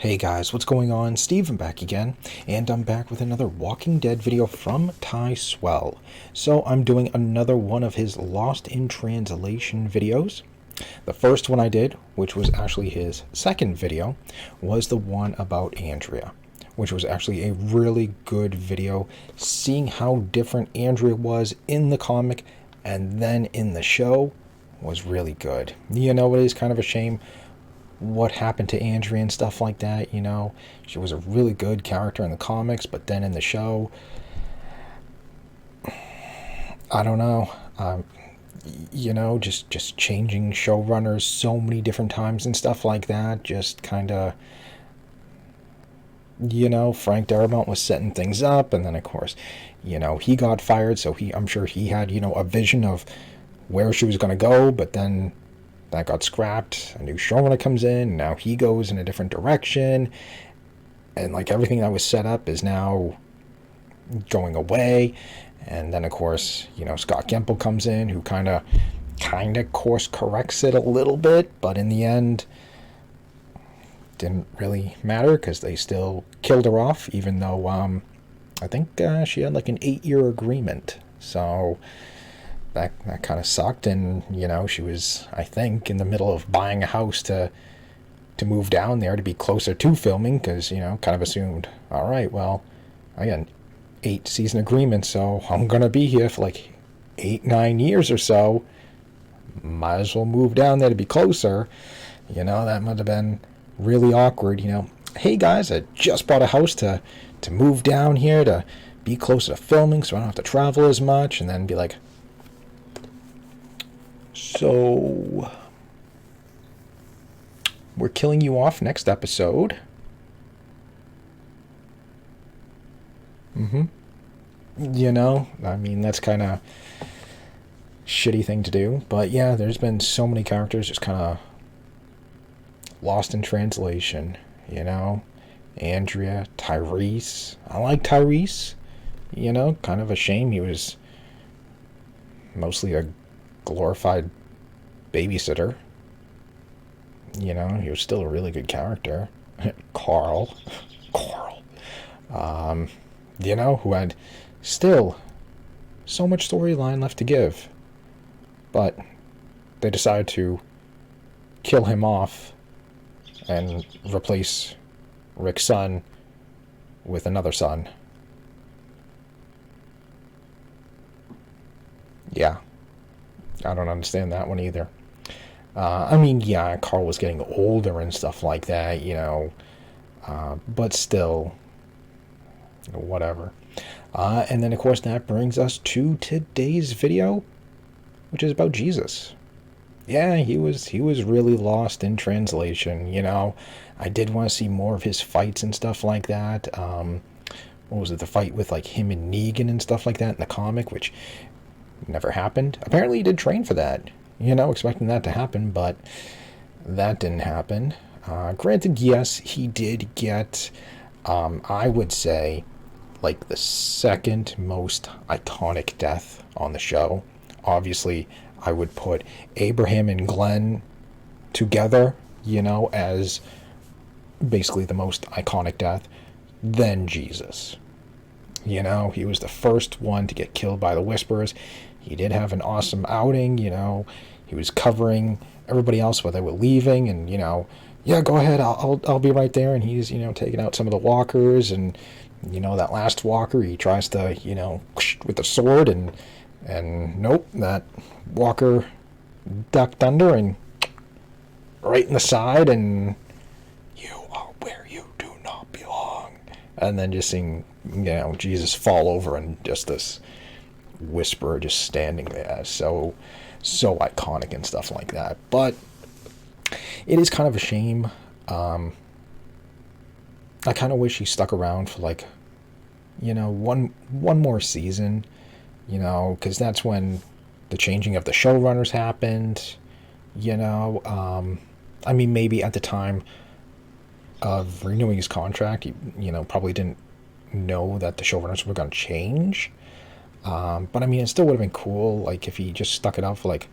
Hey guys, what's going on? Steven back again, and I'm back with another Walking Dead video from Ty Swell. So I'm doing another one of his Lost in Translation videos. The first one I did, which was actually his second video, was the one about Andrea, which was actually a really good video, seeing how different Andrea was in the comic and then in the show was really good. You know, it is kind of a shame what happened to Andrea and stuff like that. You know, she was a really good character in the comics, but then in the show, I don't know. You know, just changing showrunners so many different times and stuff like that. Just kind of, you know, Frank Darabont was setting things up, and then of course, you know, he got fired. So I'm sure he had, you know, a vision of where she was going to go, but then that got scrapped. A new showrunner comes in. Now he goes in a different direction, and like everything that was set up is now going away. And then of course, you know, Scott Gimple comes in, who kind of course corrects it a little bit, but in the end, didn't really matter because they still killed her off, even though I think she had like an 8-year agreement. So that kind of sucked. And you know, she was, I think, in the middle of buying a house to move down there to be closer to filming, because, you know, kind of assumed, all right, well, I got an 8-season agreement, so I'm gonna be here for like 8-9 years or so, might as well move down there to be closer. You know, that might have been really awkward. You know, hey guys, I just bought a house to move down here to be closer to filming, so I don't have to travel as much. And then be like, so we're killing you off next episode. You know, I mean, that's kind of shitty thing to do. But yeah, there's been so many characters just kind of lost in translation. You know, Andrea, Tyrese. I like Tyrese. You know, kind of a shame he was mostly a glorified babysitter. You know, he was still a really good character. Carl, you know, who had still so much storyline left to give, but they decided to kill him off and replace Rick's son with another son. Yeah, I don't understand that one either. I mean, yeah, Carl was getting older and stuff like that, you know, but still, whatever. And then, of course, that brings us to today's video, which is about Jesus. Yeah, he was really lost in translation, you know. I did want to see more of his fights and stuff like that. What was it, the fight with, like, him and Negan and stuff like that in the comic, which never happened. Apparently he did train for that, you know, expecting that to happen, but that didn't happen. Granted, yes, he did get, I would say, like the second most iconic death on the show. Obviously, I would put Abraham and Glenn together, you know, as basically the most iconic death. Then Jesus. You know, he was the first one to get killed by the Whisperers. He did have an awesome outing, you know. He was covering everybody else while they were leaving, and, you know, yeah, go ahead, I'll be right there. And he's, you know, taking out some of the walkers, and, you know, that last walker, he tries to, you know, with the sword, and nope, that walker ducked under and right in the side, and you are where you do not belong. And then just seeing, you know, Jesus fall over, and just this Whisperer just standing there, so iconic and stuff like that. But it is kind of a shame. I kind of wish he stuck around for, like, you know, one more season, you know, because that's when the changing of the showrunners happened, you know. I mean, maybe at the time of renewing his contract, he, you know, probably didn't know that the showrunners were going to change. But I mean, it still would have been cool, like, if he just stuck it out for, like,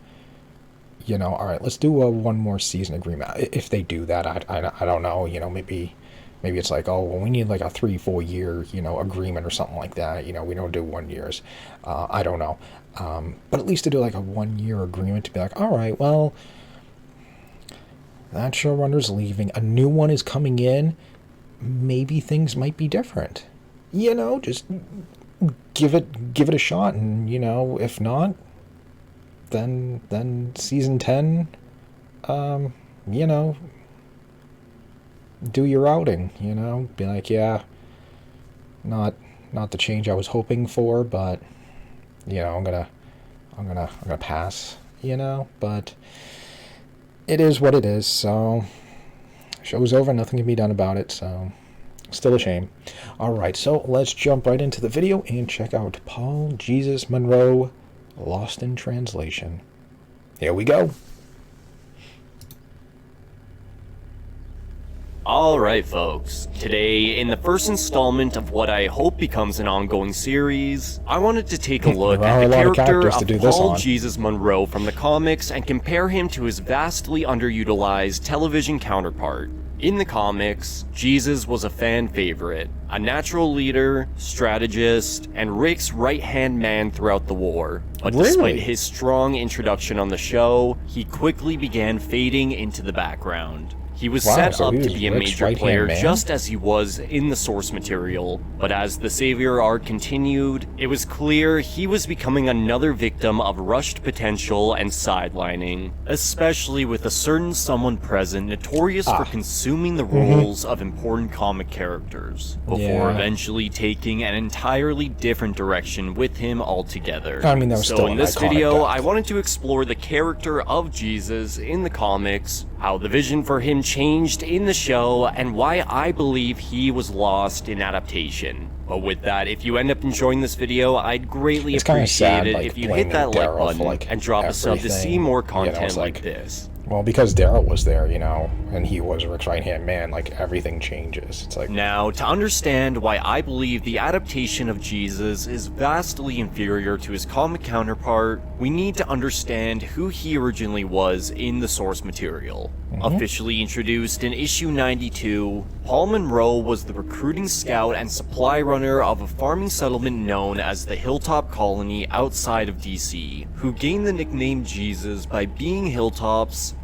all right, let's do a one more season agreement. If they do that, I don't know. Maybe it's like, oh, well, we need like a 3-4 year, agreement or something like that. We don't do 1 years. I don't know. But at least to do like a 1 year agreement to be like, all right, well, that showrunner's leaving, a new one is coming in. Maybe things might be different. Just give it a shot, and if not, then season 10, do your outing, be like, yeah, not the change I was hoping for, but I'm gonna pass, but it is what it is. So show's over, nothing can be done about it, so still a shame. All right, so let's jump right into the video and check out Paul Jesus Monroe, Lost in Translation. Here we go. Alright folks, today in the first installment of what I hope becomes an ongoing series, I wanted to take a look at the character of Paul Jesus Monroe from the comics and compare him to his vastly underutilized television counterpart. In the comics, Jesus was a fan favorite, a natural leader, strategist, and Rick's right-hand man throughout the war. But despite his strong introduction on the show, he quickly began fading into the background. He was set up to be a major player just as he was in the source material, but as the Savior arc continued, it was clear he was becoming another victim of rushed potential and sidelining, especially with a certain someone present notorious for consuming the roles of important comic characters, before eventually taking an entirely different direction with him altogether. I mean, that was so in this video, I wanted to explore the character of Jesus in the comics, how the vision for him changed in the show, and why I believe he was lost in adaptation. But with that, if you end up enjoying this video, I'd greatly appreciate it if you hit that like button and drop a sub to see more content like this. Well, because Daryl was there, and he was Rick's right-hand man, like, everything changes. It's like... Now, to understand why I believe the adaptation of Jesus is vastly inferior to his comic counterpart, we need to understand who he originally was in the source material. Officially introduced in issue 92, Paul Monroe was the recruiting scout and supply runner of a farming settlement known as the Hilltop Colony outside of DC, who gained the nickname Jesus by being Hilltop's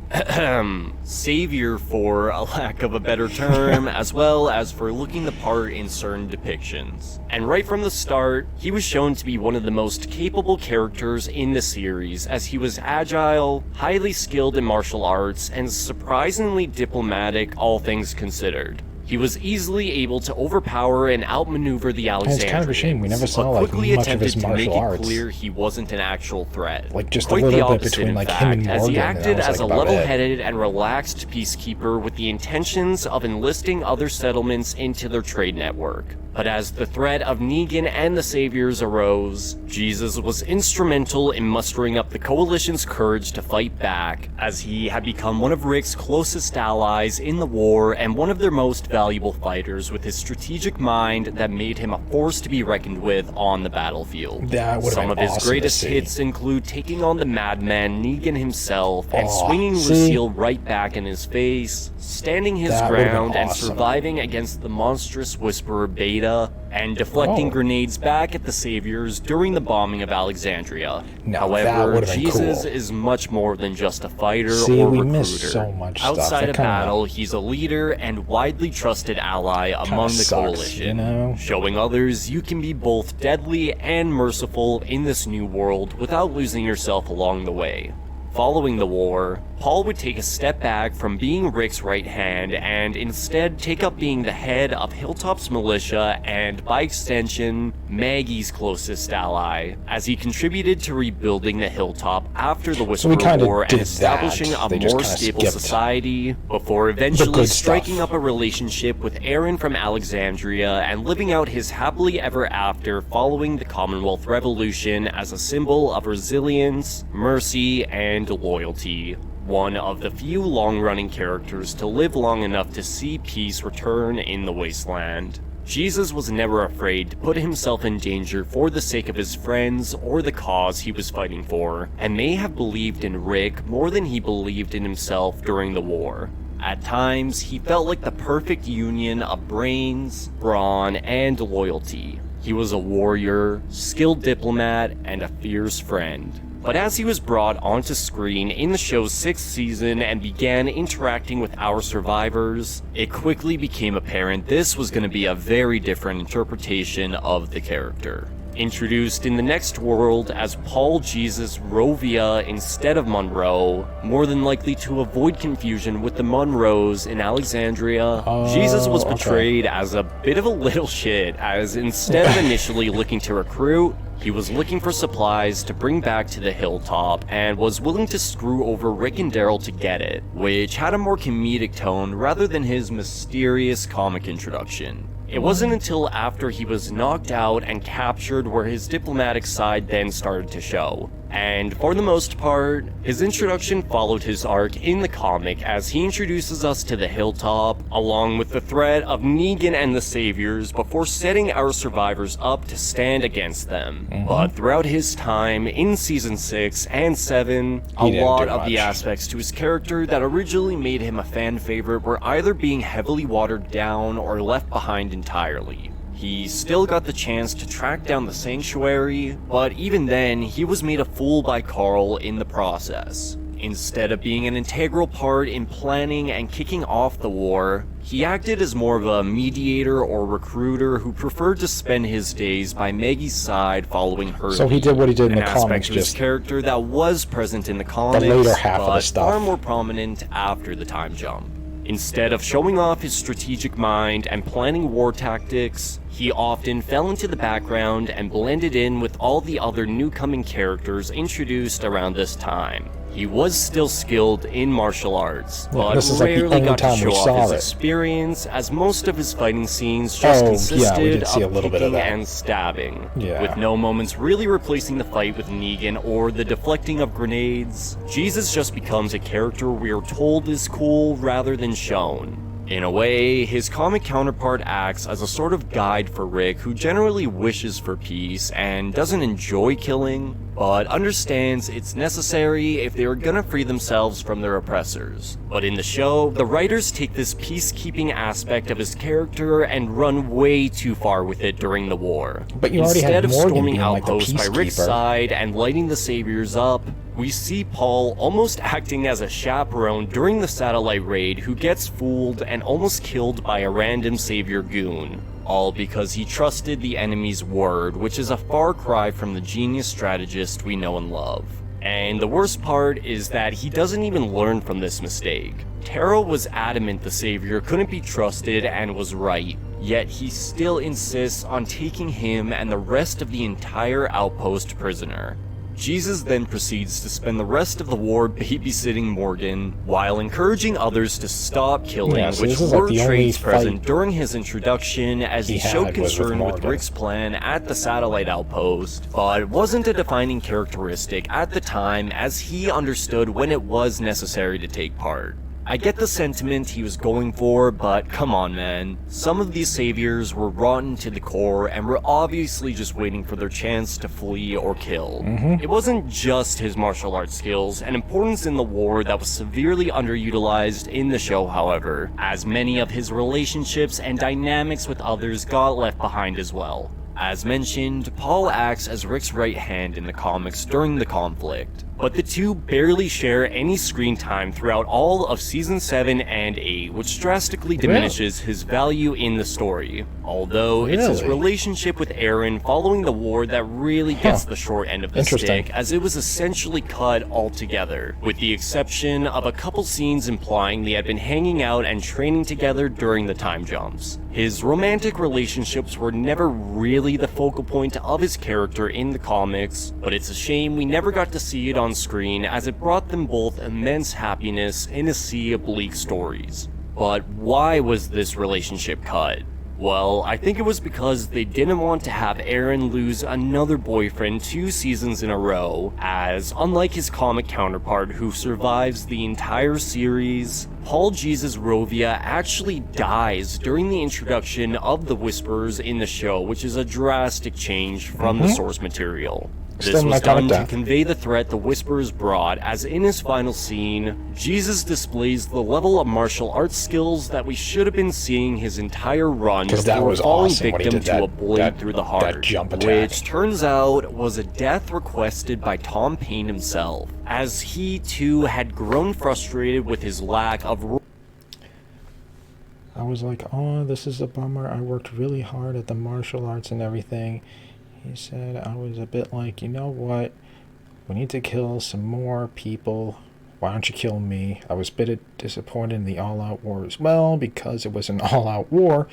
savior, for a lack of a better term, as well as for looking the part in certain depictions. And right from the start, he was shown to be one of the most capable characters in the series, as he was agile, highly skilled in martial arts, and surprisingly diplomatic, all things considered. He was easily able to overpower and outmaneuver the Alexandrians, it's kind of a shame we never saw like much of his martial arts. Clear he wasn't an actual threat. Like just a little bit between like him and Morgan, as he acted as a level-headed and and relaxed peacekeeper with the intentions of enlisting other settlements into their trade network. But as the threat of Negan and the Saviors arose, Jesus was instrumental in mustering up the Coalition's courage to fight back, as he had become one of Rick's closest allies in the war and one of their most valuable fighters, with his strategic mind that made him a force to be reckoned with on the battlefield. Some of his greatest hits include taking on the madman Negan himself and swinging Lucille right back in his face, standing his ground and surviving against the monstrous Whisperer Beta, and deflecting grenades back at the Saviors during the bombing of Alexandria. However, Jesus is much more than just a fighter or recruiter. Outside of battle, he's a leader and widely trusted ally among the Coalition, showing others you can be both deadly and merciful in this new world without losing yourself along the way. Following the war, Paul would take a step back from being Rick's right hand and instead take up being the head of Hilltop's militia and, by extension, Maggie's closest ally, as he contributed to rebuilding the Hilltop after the Whisperer War and establishing a more stable society, before eventually striking up a relationship with Aaron from Alexandria and living out his happily ever after following the Commonwealth Revolution as a symbol of resilience, mercy, and loyalty. One of the few long-running characters to live long enough to see peace return in the Wasteland. Jesus was never afraid to put himself in danger for the sake of his friends or the cause he was fighting for, and may have believed in Rick more than he believed in himself during the war. At times, he felt like the perfect union of brains, brawn, and loyalty. He was a warrior, skilled diplomat, and a fierce friend. But as he was brought onto screen in the show's 6th season and began interacting with our survivors, it quickly became apparent this was going to be a very different interpretation of the character. Introduced in the next world as Paul Jesus Rovia instead of Monroe, more than likely to avoid confusion with the Monroes in Alexandria, Jesus was portrayed as a bit of a little shit, as instead of initially looking to recruit, he was looking for supplies to bring back to the hilltop and was willing to screw over Rick and Daryl to get it, which had a more comedic tone rather than his mysterious comic introduction. It wasn't until after he was knocked out and captured where his diplomatic side then started to show. And for the most part, his introduction followed his arc in the comic as he introduces us to the hilltop, along with the threat of Negan and the Saviors before setting our survivors up to stand against them. But throughout his time in Season 6 and 7, a lot of the aspects to his character that originally made him a fan favorite were either being heavily watered down or left behind entirely. He still got the chance to track down the Sanctuary, but even then, he was made a fool by Carl in the process. Instead of being an integral part in planning and kicking off the war, he acted as more of a mediator or recruiter who preferred to spend his days by Maggie's side following her. So he did what he did in the comics, aspect of his character that was present in the comics, the later half of the but stuff. far more prominent after the time jump. Instead of showing off his strategic mind and planning war tactics, he often fell into the background and blended in with all the other new-coming characters introduced around this time. He was still skilled in martial arts, but rarely got to show off his experience, as most of his fighting scenes just consisted of kicking and stabbing, with no moments really replacing the fight with Negan or the deflecting of grenades. Jesus just becomes a character we are told is cool rather than shown. In a way, his comic counterpart acts as a sort of guide for Rick, who generally wishes for peace and doesn't enjoy killing, but understands it's necessary if they are gonna free themselves from their oppressors. But in the show, the writers take this peacekeeping aspect of his character and run way too far with it during the war. But you already Instead had of Morgan storming being like the outposts by Rick's peacekeeper. side and lighting the Saviors up, we see Paul almost acting as a chaperone during the satellite raid who gets fooled and almost killed by a random Savior goon. All because he trusted the enemy's word, which is a far cry from the genius strategist we know and love. And the worst part is that he doesn't even learn from this mistake. Taro was adamant the Savior couldn't be trusted and was right, yet he still insists on taking him and the rest of the entire outpost prisoner. Jesus then proceeds to spend the rest of the war babysitting Morgan, while encouraging others to stop killing, which were traits present during his introduction, as he showed concern with Rick's plan at the satellite outpost, but wasn't a defining characteristic at the time, as he understood when it was necessary to take part. I get the sentiment he was going for, but come on, man. Some of these saviors were rotten to the core and were obviously just waiting for their chance to flee or kill. It wasn't just his martial arts skills and importance in the war that was severely underutilized in the show, however, as many of his relationships and dynamics with others got left behind as well. As mentioned, Paul acts as Rick's right hand in the comics during the conflict, but the two barely share any screen time throughout all of Season 7 and 8, which drastically diminishes his value in the story. Although it's his relationship with Aaron following the war that really gets the short end of the stick, as it was essentially cut altogether, with the exception of a couple scenes implying they had been hanging out and training together during the time jumps. His romantic relationships were never really the focal point of his character in the comics, but it's a shame we never got to see it on screen, as it brought them both immense happiness in a sea of bleak stories. But why was this relationship cut? Well, I think it was because they didn't want to have Aaron lose another boyfriend 2 seasons in a row, as unlike his comic counterpart who survives the entire series, Paul Jesus Rovia actually dies during the introduction of the Whispers in the show, which is a drastic change from the source material. This Still was iconic done to death. convey the threat the Whispers brought, as in his final scene, Jesus displays the level of martial arts skills that we should have been seeing his entire run Because that before was falling awesome when he victim did to that, a blade through the heart, jump attack. which turns out was a death requested by Tom Paine himself, as he too had grown frustrated with his lack of. I was like, oh, this is a bummer. I worked really hard at the martial arts and everything. He said, I was a bit like, you know what? We need to kill some more people. Why don't you kill me? I was a bit disappointed in the all-out war as well, because it was an all-out war.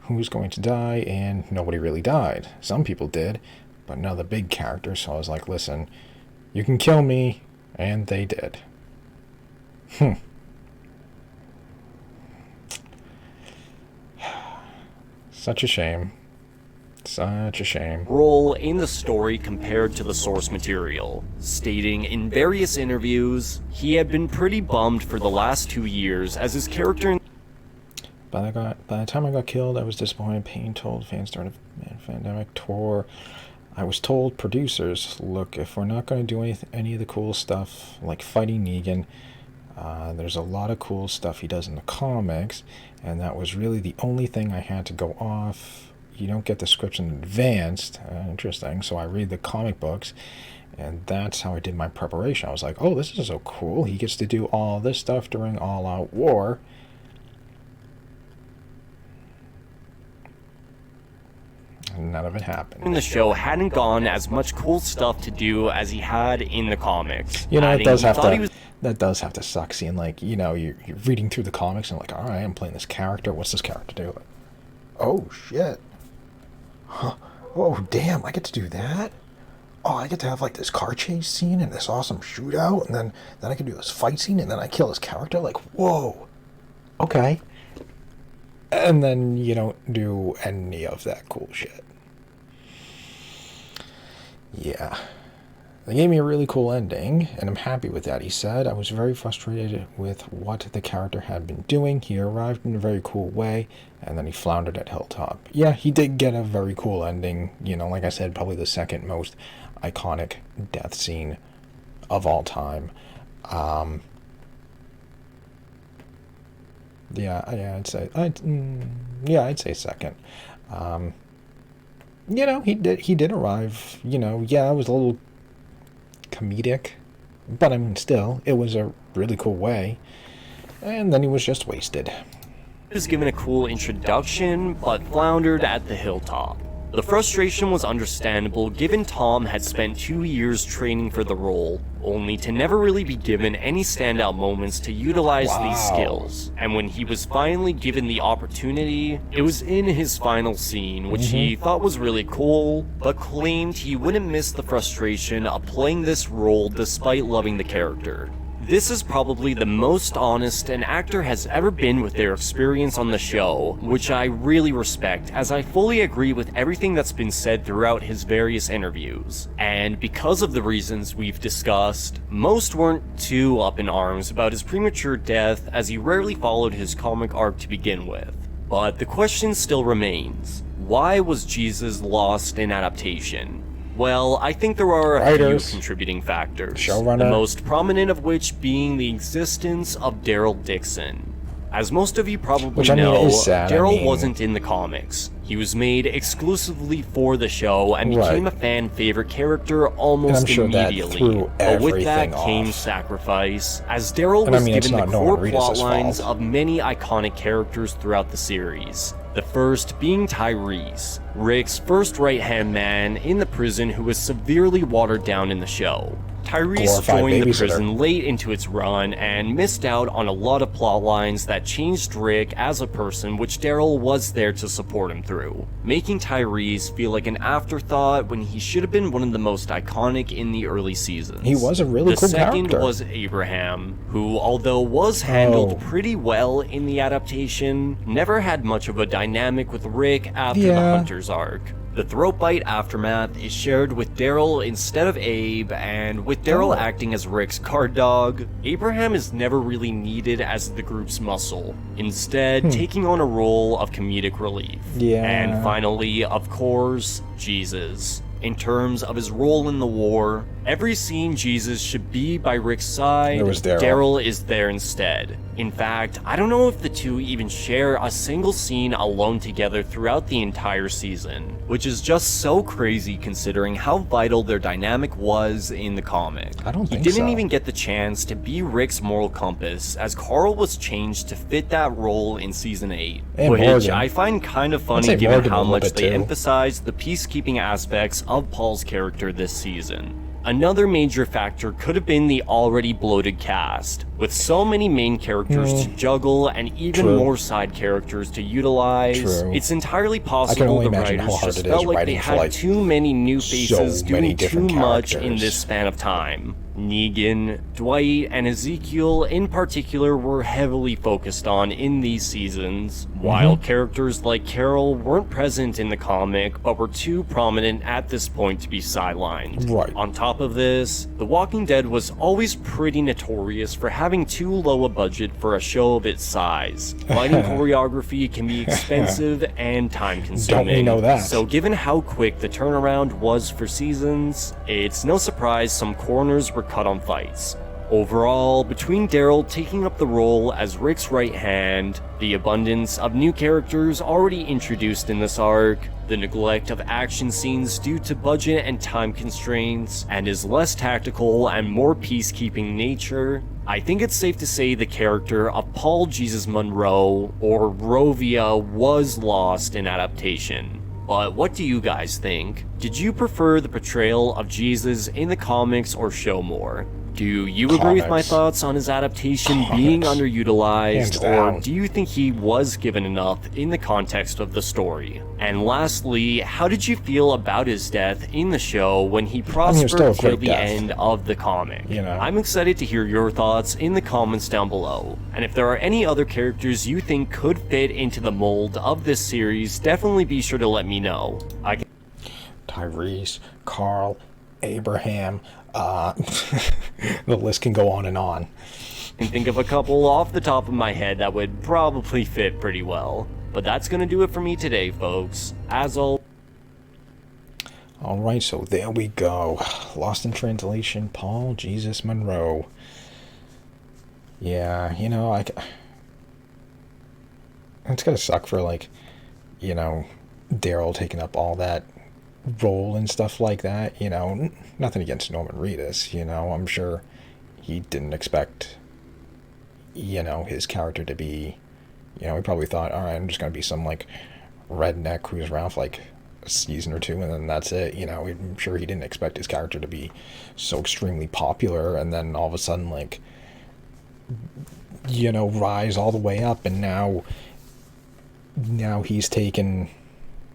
Who's going to die? And nobody really died. Some people did, but none of the big characters. So I was like, listen, you can kill me. And they did. Such a shame. Such a shame. Role in the story compared to the source material, stating in various interviews he had been pretty bummed for the last 2 years as his character in By the time I got killed, I was disappointed. Pain told fans during a pandemic tour. I was told producers, look, if we're not going to do any of the cool stuff like fighting Negan, there's a lot of cool stuff he does in the comics, and that was really the only thing I had to go off. You don't get the scripts in advance. Interesting. So I read the comic books, and that's how I did my preparation. I was like, oh, this is so cool. He gets to do all this stuff during all-out war. And none of it happened. the show hadn't gone as much cool stuff to do as he had in the comics. You know, it adding does he have thought he to. was That does have to suck. Seeing, like, you know, you're reading through the comics and like, all right, I'm playing this character. What's this character do? Like, oh shit. Huh. Oh damn, I get to do that. Oh, I get to have like this car chase scene and this awesome shootout, and then I can do this fight scene, and then I kill this character. Like, whoa. Okay. And then you don't do any of that cool shit. Yeah. They gave me a really cool ending, and I'm happy with that. He said, I was very frustrated with what the character had been doing. He arrived in a very cool way, and then he floundered at Hilltop. Yeah, he did get a very cool ending. You know, like I said, probably the second most iconic death scene of all time. I'd say second. You know, he did arrive. You know, yeah, it was a little comedic, but I mean, still, it was a really cool way. And then he was just wasted. was given a cool introduction, but floundered at the Hilltop. The frustration was understandable given Tom had spent 2 years training for the role, only to never really be given any standout moments to utilize these skills. And when he was finally given the opportunity, it was in his final scene, which he thought was really cool, but claimed he wouldn't miss the frustration of playing this role despite loving the character. This is probably the most honest an actor has ever been with their experience on the show, which I really respect, as I fully agree with everything that's been said throughout his various interviews. And because of the reasons we've discussed, most weren't too up in arms about his premature death, as he rarely followed his comic arc to begin with. But the question still remains, why was Jesus lost in adaptation? Well, I think there are a few contributing factors, showrunner, the most prominent of which being the existence of Daryl Dixon. As most of you probably know, Daryl wasn't in the comics. He was made exclusively for the show and became a fan favorite character almost immediately. But with that came sacrifice, as Daryl was given the core plot lines of many iconic characters throughout the series. The first being Tyrese, Rick's first right-hand man in the prison who was severely watered down in the show. Tyrese joined the prison late into its run and missed out on a lot of plot lines that changed Rick as a person, which Daryl was there to support him through, making Tyrese feel like an afterthought when he should have been one of the most iconic in the early seasons. He was a really cool character. The second was Abraham, who, although was handled pretty well in the adaptation, never had much of a dynamic with Rick after the Hunter's arc. The throat bite aftermath is shared with Daryl instead of Abe, and with Daryl acting as Rick's guard dog, Abraham is never really needed as the group's muscle, instead taking on a role of comedic relief. Yeah. And finally, of course, Jesus. In terms of his role in the war, every scene Jesus should be by Rick's side, There was Daryl. Daryl is there instead. In fact, I don't know if the two even share a single scene alone together throughout the entire season, which is just so crazy considering how vital their dynamic was in the comic. I don't think He didn't so. even get the chance to be Rick's moral compass, as Carl was changed to fit that role in Season 8, And which Morgan. I find kind of I'd funny say given Morgan a how little much bit they too. emphasize the peacekeeping aspects of Paul's character this season. Another major factor could have been the already bloated cast, with so many main characters to juggle and even True. more side characters to utilize. True. It's entirely possible only the imagine how writers hard just it is felt like they writing for, had like, too many new so faces many doing too different much in characters. this span of time. Negan, Dwight, and Ezekiel in particular were heavily focused on in these seasons, while characters like Carol weren't present in the comic but were too prominent at this point to be sidelined. Right. On top of this, The Walking Dead was always pretty notorious for having too low a budget for a show of its size. Fighting choreography can be expensive and time-consuming. Don't we know that? So given how quick the turnaround was for seasons, it's no surprise some corners were cut on fights. Overall, between Daryl taking up the role as Rick's right hand, the abundance of new characters already introduced in this arc, the neglect of action scenes due to budget and time constraints, and his less tactical and more peacekeeping nature, I think it's safe to say the character of Paul Jesus Monroe, or Rovia, was lost in adaptation. But what do you guys think? Did you prefer the portrayal of Jesus in the comics or show more? Do you agree with my Comics. thoughts on his adaptation being Hands underutilized, or down. do you think he was given enough in the context of the story? And lastly, how did you feel about his death in the show when he was prospered still a till great the death. end of the comic? You know. I'm excited to hear your thoughts in the comments down below. And if there are any other characters you think could fit into the mold of this series, definitely be sure to let me know. Tyrese, Carl, Abraham, the list can go on and on. can think of a couple off the top of my head that would probably fit pretty well. But that's gonna do it for me today, folks. As always, Alright, so there we go. Lost in translation, Paul Jesus Monroe. Yeah, you know, it's gonna suck for, like, you know, Daryl taking up all that role and stuff like that, you know. Nothing against Norman Reedus, you know. I'm sure he didn't expect, you know, his character to be, you know, he probably thought, alright, I'm just gonna be some, like, redneck who's around for, like, a season or two, and then that's it, you know. I'm sure he didn't expect his character to be so extremely popular, and then all of a sudden, like, you know, rise all the way up, and now he's taken,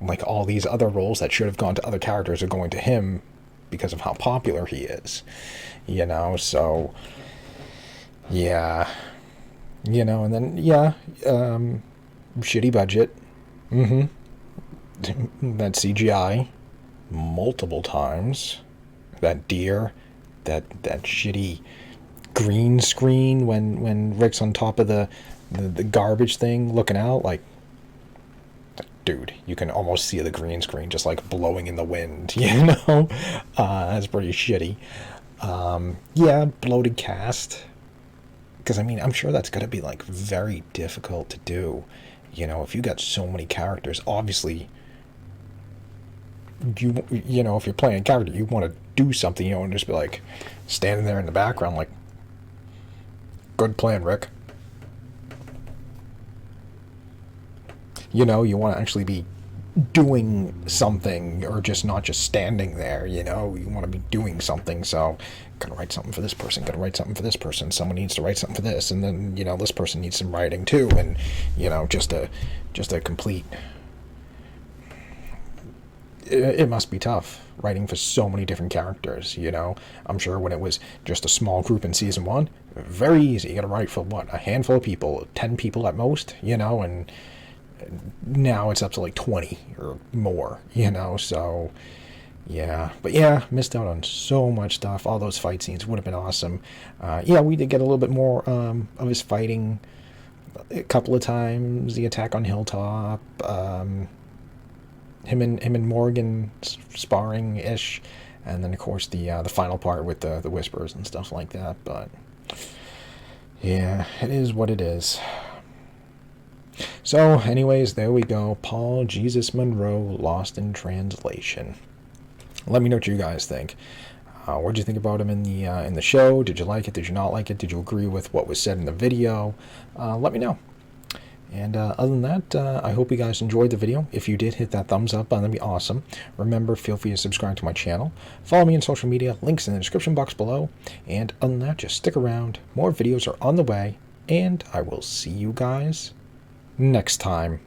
like, all these other roles that should have gone to other characters are going to him because of how popular he is, you know. So yeah, you know. And then shitty budget, that CGI multiple times, that deer, that shitty green screen when Rick's on top of the garbage thing looking out, like, dude, you can almost see the green screen just, like, blowing in the wind, you know. That's pretty shitty. Yeah, bloated cast, because I mean, I'm sure that's gonna be, like, very difficult to do, you know, if you got so many characters. Obviously, you know, if you're playing a character, you want to do something, you don't want to just be, like, standing there in the background, like, good plan, Rick. You know, you want to actually be doing something, or just not just standing there, you know. You want to be doing something. So, gotta write something for this person, gotta write something for this person, someone needs to write something for this, and then, you know, this person needs some writing too, and, you know, just a complete... It must be tough writing for so many different characters, you know. I'm sure when it was just a small group in season 1, very easy. You gotta write for, what, a handful of people, 10 people at most, you know, and Now it's up to like 20 or more, you know, so yeah. But yeah, missed out on so much stuff. All those fight scenes would have been awesome. Yeah, we did get a little bit more of his fighting a couple of times. The attack on Hilltop, him and Morgan sparring ish, and then of course the final part with the whispers and stuff like that. But yeah, it is what it is. So, anyways, there we go. Paul Jesus Monroe, Lost in Translation. Let me know what you guys think. What did you think about him in the show? Did you like it? Did you not like it? Did you agree with what was said in the video? Let me know. And other than that, I hope you guys enjoyed the video. If you did, hit that thumbs up. That'd be awesome. Remember, feel free to subscribe to my channel. Follow me on social media. Links in the description box below. And other than that, just stick around. More videos are on the way. And I will see you guys next time.